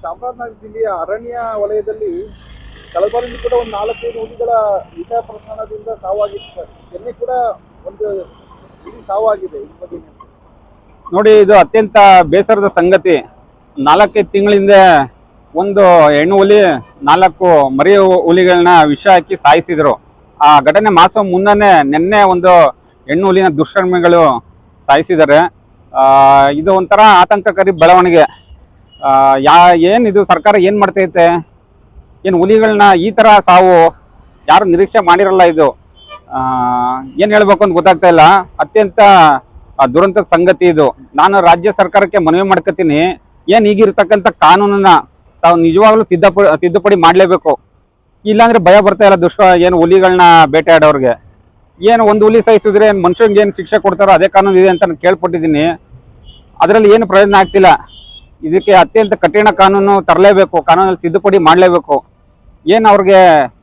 ಚಾಮರಾಜನಗರ ಜಿಲ್ಲೆಯ ಅರಣ್ಯ ವಲಯದಲ್ಲಿ ಕಳೆದ ಬಾರಿ ಕೂಡ ಒಂದು 4-5 ಹುಲಿಗಳ ವಿಷ ಪ್ರಕರಣದಿಂದ ಸಾವಾಗಿತ್ತು ಸರ್. ನಿನ್ನೆ ಕೂಡ ಒಂದು ಹುಲಿ ಸಾವಾಗಿದೆ. ಈ ಬಗ್ಗೆ ನೋಡಿ, ಇದು ಅತ್ಯಂತ ಬೇಸರದ ಸಂಗತಿ. 4-5 ತಿಂಗಳಿಂದ ಒಂದು ಹೆಣ್ಣು ಹುಲಿ 4 ಮರಿ ಹುಲಿಗಳನ್ನ ವಿಷ ಹಾಕಿ ಸಾಯಿಸಿದ್ರು. ಆ ಘಟನೆ ಮಾಸ ಮುನ್ನನೇ ನಿನ್ನೆ ಒಂದು ಹೆಣ್ಣು ಹುಲಿನ ದುಷ್ಕರ್ಮಿಗಳು ಸಾಯಿಸಿದ್ದಾರೆ. ಇದು ಒಂಥರ ಆತಂಕಕಾರಿ ಬೆಳವಣಿಗೆ. ಏನಿದು ಸರ್ಕಾರ ಏನು ಮಾಡ್ತೈತೆ? ಏನು ಹುಲಿಗಳನ್ನ ಈ ಥರ ಸಾವು ಯಾರು ನಿರೀಕ್ಷೆ ಮಾಡಿರಲ್ಲ. ಇದು ಏನು ಹೇಳ್ಬೇಕು ಅಂತ ಗೊತ್ತಾಗ್ತಾ ಇಲ್ಲ. ಅತ್ಯಂತ ದುರಂತದ ಸಂಗತಿ ಇದು. ನಾನು ರಾಜ್ಯ ಸರ್ಕಾರಕ್ಕೆ ಮನವಿ ಮಾಡ್ಕೊತೀನಿ, ಏನು ಈಗಿರ್ತಕ್ಕಂಥ ಕಾನೂನನ್ನ ತಾವು ನಿಜವಾಗ್ಲೂ ತಿದ್ದುಪಡಿ ಮಾಡಲೇಬೇಕು. ಇಲ್ಲಾಂದ್ರೆ ಭಯ ಬರ್ತಾ ಇಲ್ಲ ಏನು ಹುಲಿಗಳನ್ನ ಬೇಟೆಯಾಡೋರಿಗೆ. ಏನು ಒಂದು ಹುಲಿ ಸಾಯಿಸಿದ್ರೆ ಮನುಷ್ಯನಿಗೆ ಏನು ಶಿಕ್ಷೆ ಕೊಡ್ತಾರೋ ಅದೇ ಕಾನೂನು ಇದೆ ಅಂತ ನಾನು ಕೇಳ್ಪಟ್ಟಿದ್ದೀನಿ. ಅದರಲ್ಲಿ ಏನು ಪ್ರಯೋಜನ ಆಗ್ತಿಲ್ಲ. ಇದಕ್ಕೆ ಅತ್ಯಂತ ಕಠಿಣ ಕಾನೂನು ತರಲೇಬೇಕು, ಕಾನೂನಲ್ಲಿ ತಿದ್ದುಪಡಿ ಮಾಡಲೇಬೇಕು. ಏನು ಅವ್ರಿಗೆ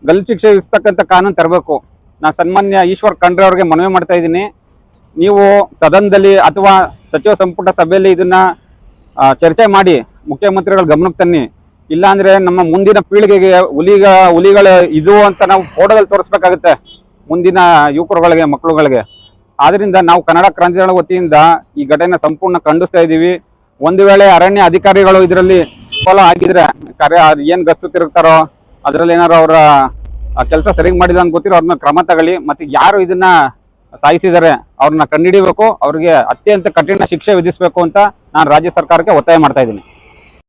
ಗಲ್ಲು ಶಿಕ್ಷೆ ವಿಧಿಸ್ತಕ್ಕಂಥ ಕಾನೂನು ತರಬೇಕು. ನಾನು ಸನ್ಮಾನ್ಯ ಈಶ್ವರ್ ಖಂಡ್ರೆ ಅವ್ರಿಗೆ ಮನವಿ ಮಾಡ್ತಾ ಇದ್ದೀನಿ, ನೀವು ಸದನದಲ್ಲಿ ಅಥವಾ ಸಚಿವ ಸಂಪುಟ ಸಭೆಯಲ್ಲಿ ಇದನ್ನ ಚರ್ಚೆ ಮಾಡಿ ಮುಖ್ಯಮಂತ್ರಿಗಳ ಗಮನಕ್ಕೆ ತನ್ನಿ. ಇಲ್ಲಾಂದ್ರೆ ನಮ್ಮ ಮುಂದಿನ ಪೀಳಿಗೆಗೆ ಹುಲಿಗಳು ಇದು ಅಂತ ನಾವು ಫೋಟೋದಲ್ಲಿ ತೋರಿಸ್ಬೇಕಾಗುತ್ತೆ ಮುಂದಿನ ಯುವಕರುಗಳಿಗೆ, ಮಕ್ಕಳುಗಳಿಗೆ. ಆದ್ರಿಂದ ನಾವು ಕನ್ನಡ ಕ್ರಾಂತಿದಳ ವತಿಯಿಂದ ಈ ಘಟನೆ ಸಂಪೂರ್ಣ ಖಂಡಿಸ್ತಾ ಇದ್ದೀವಿ. ಒಂದು ವೇಳೆ ಅರಣ್ಯ ಅಧಿಕಾರಿಗಳು ಇದರಲ್ಲಿ ಫಾಲೋ ಆಗಿದ್ರೆ, ಏನು ಗಸ್ತು ತಿರುಗ್ತಾರೋ ಅದರಲ್ಲಿ ಏನಾರು ಅವರ ಕೆಲಸ ಸರಿಯಾಗಿ ಮಾಡಿದ ಅಂತ ಗೊತ್ತಿರೋ ಅವ್ರನ್ನ ಕ್ರಮ ತಗೊಳ್ಳಿ. ಮತ್ತೆ ಯಾರು ಇದನ್ನ ಸಾಯಿಸಿದ್ದಾರೆ ಅವ್ರನ್ನ ಕಂಡುಹಿಡಿಬೇಕು, ಅವ್ರಿಗೆ ಅತ್ಯಂತ ಕಠಿಣ ಶಿಕ್ಷೆ ವಿಧಿಸಬೇಕು ಅಂತ ನಾನು ರಾಜ್ಯ ಸರ್ಕಾರಕ್ಕೆ ಒತ್ತಾಯ ಮಾಡ್ತಾ ಇದ್ದೀನಿ.